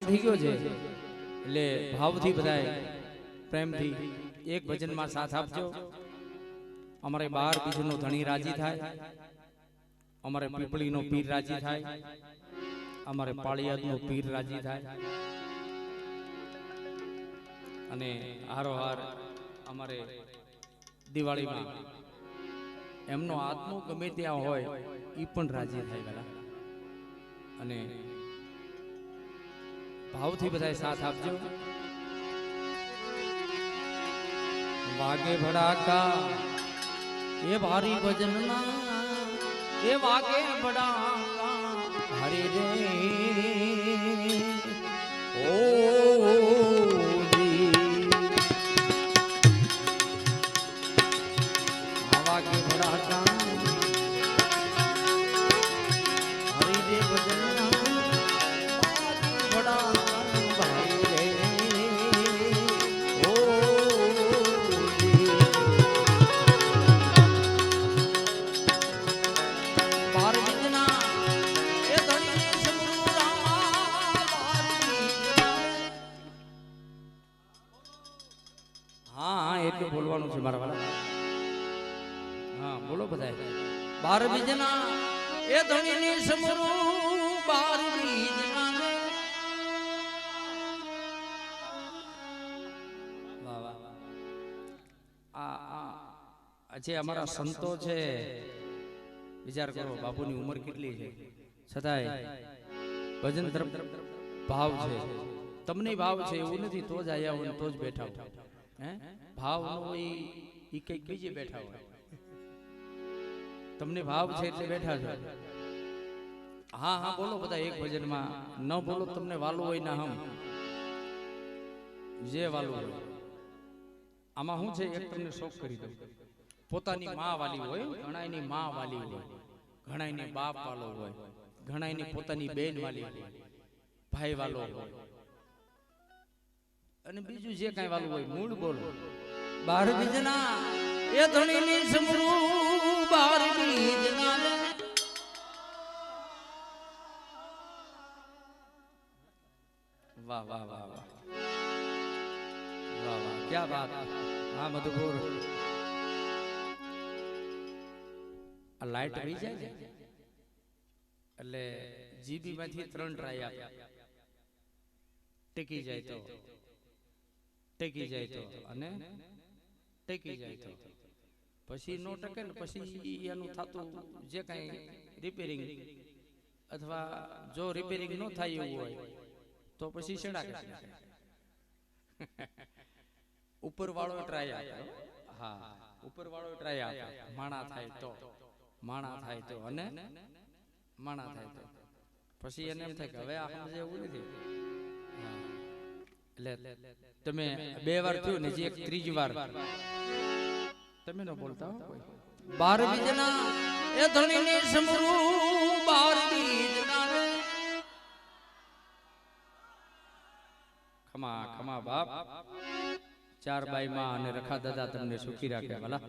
થઈ ગયો છે એટલે ભાવથી બધાય પ્રેમથી એક ભજનમાં સાથ આપજો. અમારે 12 બીજનો ધણી રાજી થાય, અમારે પીપળીનો પીર રાજી થાય, અમારે પાળિયાદનો પીર રાજી થાય, અને હારોહાર અમારે દિવાળીમાં એમનો આત્મો ગમે ત્યાં હોય એ પણ રાજી થાય ગલા. અને ભાવથી બધાય સાથ આપજો. વાગે ભડાકા એ ભારી ભજનના એ વાગે ભડાકા હરે રે ઓ વાગે ભડાકા હરે રે ભજનના ભડાકા બોલવાનું છે મારા વાલા. હા બોલો બધા. 12 બીજના એ ધણીની સમરૂ 12 બીજના વાહ વાહ. આ જે અમારા સંતો છે, વિચાર કરો બાપુની ઉંમર કેટલી છે છતાંય ભજન તરફ ભાવ છે. તમને ભાવ છે એવું નથી તો જ આયા હોય તો જ બેઠા હોય. હે ભાવ ન હોય ઈ કઈક બીજે બેઠા હોય. તમને ભાવ છે એટલે બેઠા છો. હા હા બોલો બધા એક ભજનમાં. ન બોલો તમને વાલું હોય ના હમ જે વાલું હોય. આમાં શું છે એક તમને શોખ કરી દઉં. પોતાની માં વાલી હોય, ઘણાયની માં વાલી હોય, ઘણાયને બાપ વાલો હોય, ઘણાયની પોતાની બેન વાલી હોય, ભાઈ વાલો હોય, અને બીજું જે કાંઈ વાલું હોય મૂળ બોલો. 12 બીજના એ ધણીની સમરૂ 12 બીજના વાહ વાહ વાહ વાહ વાહ વાહ ક્યા બાત. હા મધુપુર આ લાઈટ વહી જાય છે એટલે જીબી માંથી 3 ટ્રાય આપ્યા. ટેકી જાય તો ટેકી જાય તો અને ટેકી જાય તો પછી નો ટકે ને પછી એનું થતું જે કાંઈ રિપેરિંગ અથવા જો રિપેરિંગ ન થાય એવું હોય તો પછી છેડા કરે. ઉપર વાળો ટ્રાય આપે. હા ઉપર વાળો ટ્રાય આપે. માણા થાય તો અને માણા થાય તો પછી એને એમ થાય કે હવે આ સમજે એવું નથી. એટલે તમે 2 વાર થયું ને જે એક ત્રીજી વાર તમે ન બોલતા હો કોઈ. 12 બીજના એ ધણીની સમરૂ 12 બીજના ખમા ખમા બાપ. 4 બાઈ માં અને રખા દાદા તમને સુખી રાખે ભલા.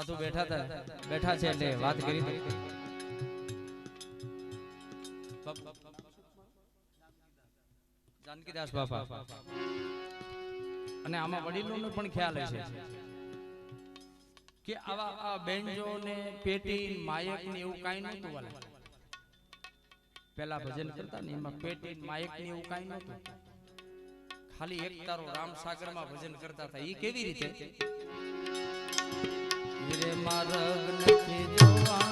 સાધુ બેઠા છે એટલે વાત કરી દે. જાનકીદાસ બાપા અને આમાં વડીલોનો પણ ખ્યાલ છે કે આવા બેન્જો ને પેટી માયક ને એવું કાઈ નહોતું વાલા. પેલા ભજન કરતા ને એમાં પેટી માયક ને એવું કાઈ નહોતું. ખાલી એક તારો રામસાગર માં ભજન કરતા હતા. ઈ કેવી રીતે? રે મારગ નથી જોવા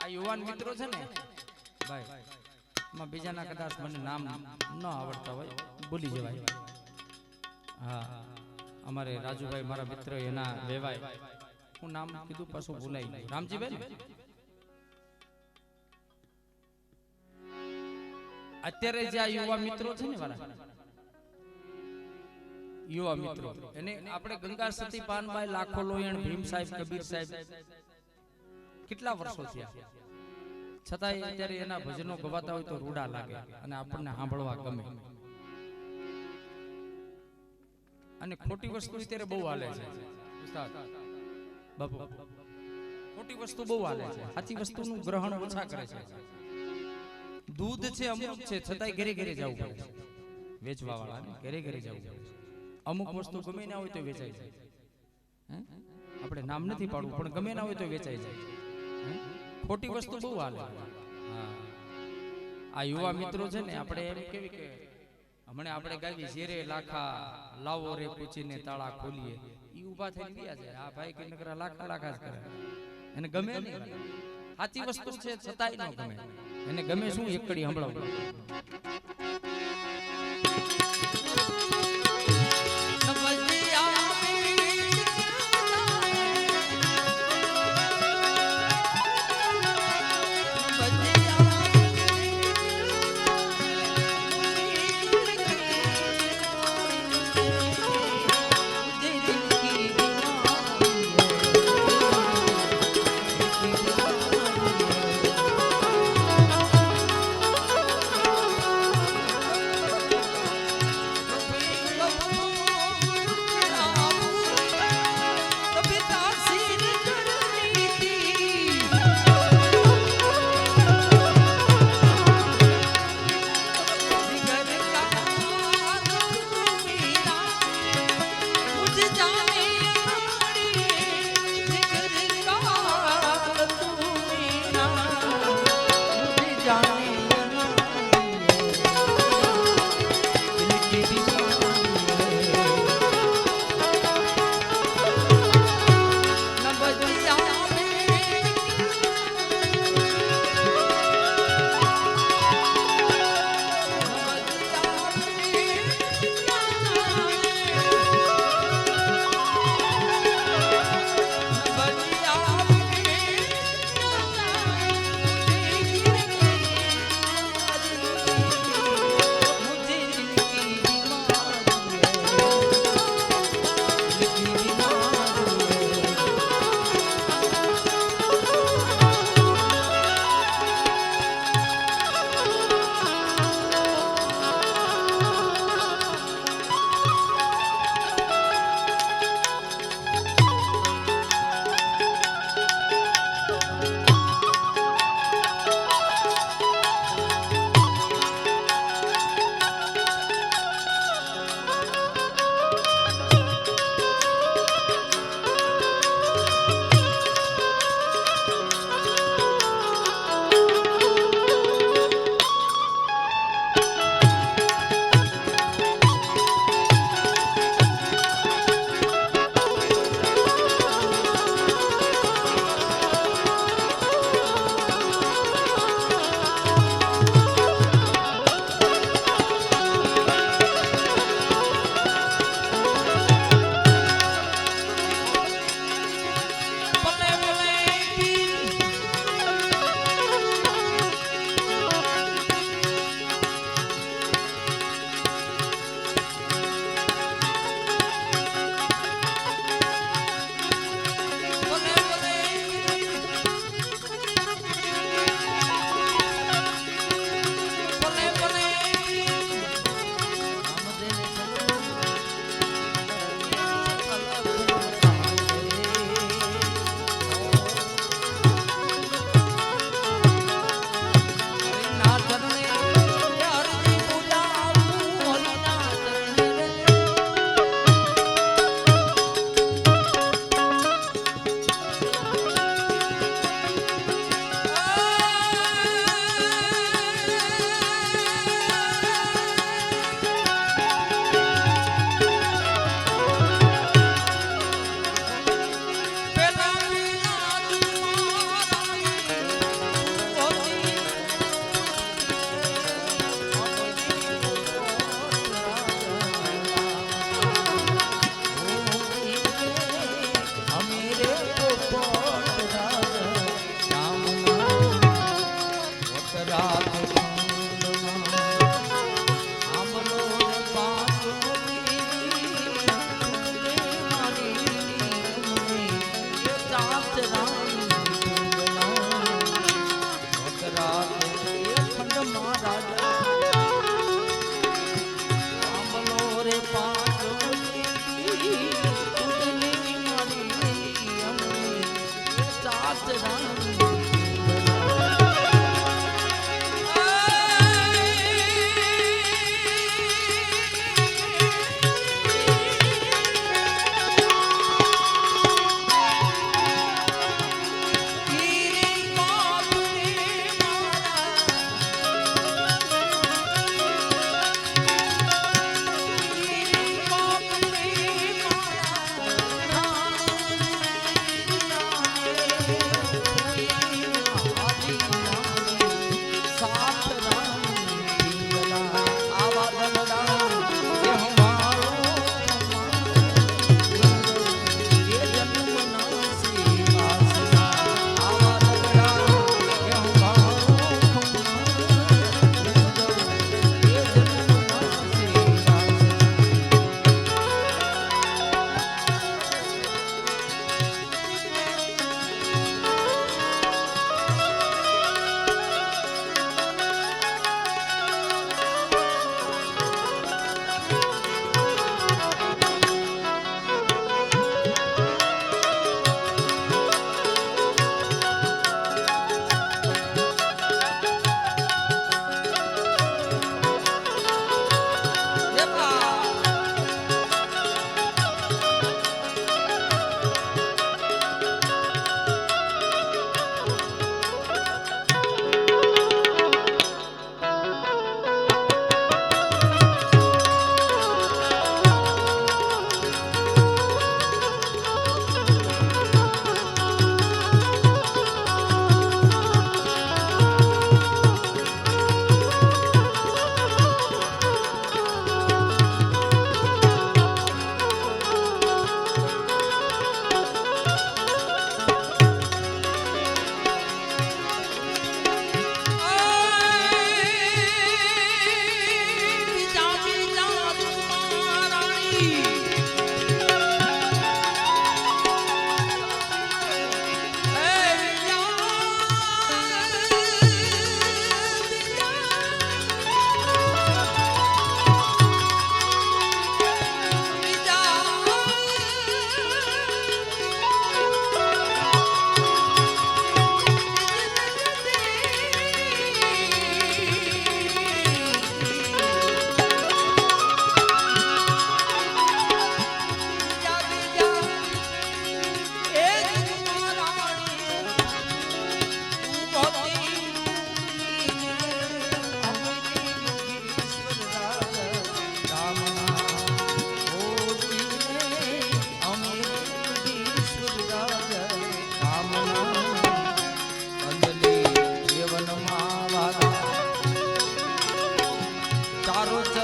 આ યુવાન મિત્રો છે ને ભાઈ માં બીજાના કદાચ મને નામ ન આવડતા હોય ભૂલી જવાય. હા અમારે રાજુભાઈ મારા મિત્ર એના વેવાય હું નામ કીધું પાછું ભૂલાઈ ગયું. રામજીભાઈ ને અત્યારે જે આ યુવા મિત્રો છે ને વાલા યુવા મિત્રો એને આપણે ગંગા સતી પાનબાઈ લાખો લોયણ ભીમ સાહેબ કબીર સાહેબ કેટલા વર્ષો થયા છતાંય અત્યારે એના ભજનો ગવાતા હોય તો રૂડા લાગે અને આપણને સાંભળવા ગમે. અને ખોટી વસ્તુ અત્યારે બહુ હાલે છે ઉસ્તાદ બાપુ, ખોટી વસ્તુ બહુ હાલે છે, સાચી વસ્તુનું ગ્રહણ ઓછા કરે છે. દૂધ છે અમુક છે છતાંય ઘરે ઘરે જવું પડે છે વેચવા વાળાને, ઘરે ઘરે જવું પડે છે. અમુક વસ્તુ ગમે ના હોય તો વેચાઈ જાય. આપણે નામ નથી પાડવું પણ ગમે ના હોય તો વેચાઈ જાય. ખોટી વસ્તુ બહુ હાલે. હા આ યુવા મિત્રો છે ને આપણે એમ કેવી કે હમણે આપણે ગાવી શેરે લાખા લાવો રે પૂછીને તાળા ખોલીએ ઈ ઊભા થઈ ગયા છે. આ ભાઈ કે નકરા લાખા લાખા જ કરે એને ગમે નહીં. સાચી વસ્તુ છે છતાંય ન ગમે એને. ગમે શું એકડી સંભળાવું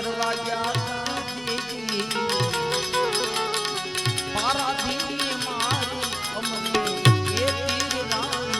કરવા ગયા દીદી પારાથી મારી અમને એ તીર રામ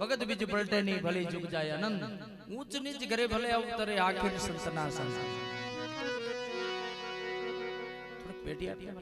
ભગત બીજ પલટે ની ભલી જુગ જાય આનંદ ઊંચ નીચ ઘરે ભલે અવતરે આખિર સંતના સંત પેટી આપી